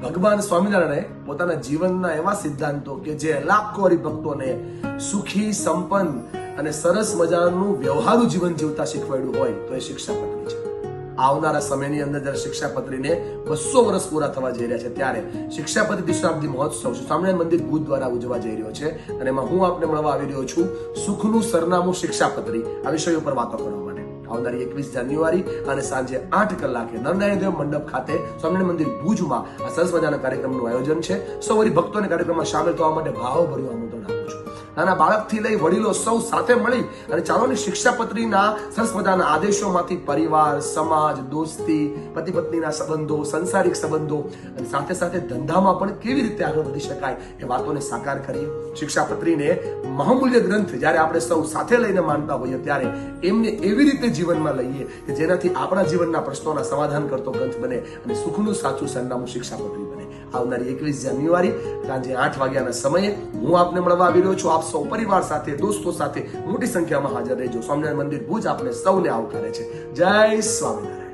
ભગવાન સ્વામિનારાયણે પોતાના જીવનના એવા સિદ્ધાંતો કે જે લાખો હરિભક્તોને સુખી, સંપન્ન અને સરસ મજાનું વ્યવહારુ જીવન જીવતા શીખવાડ્યું હોય તો એ શિક્ષાપત્રી છે. આવનારા સમયની અંદર જ્યારે શિક્ષાપત્રીને 200 વર્ષ પૂરા થવા જઈ રહ્યા છે ત્યારે શિક્ષાપત્રી દ્વિશતાબ્દી મહોત્સવ સ્વામિનારાયણ મંદિર ભુજ દ્વારા ઉજવવા જઈ રહ્યો છે અને એમાં હું આપને મળવા આવી રહ્યો છું સુખનું સરનામું શિક્ષાપત્રી આ વિષય ઉપર વાતો કરવા માટે. આવનારી 21 જાન્યુઆરી અને સાંજે 8 કલાકે નરનારાયણ મંડપ ખાતે સ્વામિનારાયણ મંદિર ભુજમાં આ સરસ મજાના કાર્યક્રમનું આયોજન છે. સૌ હરિભક્તોને કાર્યક્રમમાં સામેલ થવા માટે ભાવભર્યું આમંત્રણ આપું છું. નાના બાળકથી લઈ વડીલો સૌ સાથે મળી અને ચાલોની શિક્ષાપત્રીના સરસ મજાના આદેશોમાંથી પરિવાર, સમાજ, દોસ્તી, પતિ પત્નીના સંબંધો, સંસારિક સંબંધો અને સાથે સાથે ધંધામાં પણ કેવી રીતે આગળ વધી શકાય એ વાતોને સાકાર કરીએ. શિક્ષાપત્રીને મહામૂલ્ય ગ્રંથ જ્યારે આપણે સૌ સાથે લઈને માનતા હોઈએ ત્યારે એમને એવી રીતે જીવનમાં લઈએ કે જેનાથી આપણા જીવનના પ્રશ્નોના સમાધાન કરતો ગ્રંથ બને અને સુખનું સાચું સરનામું શિક્ષાપત્રી બને. આવનારી 21 જાન્યુઆરી સાંજે 8 વાગ્યાના સમયે હું આપને મળવા આવી રહ્યો છું. આપ સૌ પરિવાર સાથે, દોસ્તો સાથે મોટી સંખ્યામાં હાજર રહેજો. સ્વામિનારાયણ મંદિર ભુજ આપને સૌને આવકારે છે. જય સ્વામિનારાયણ.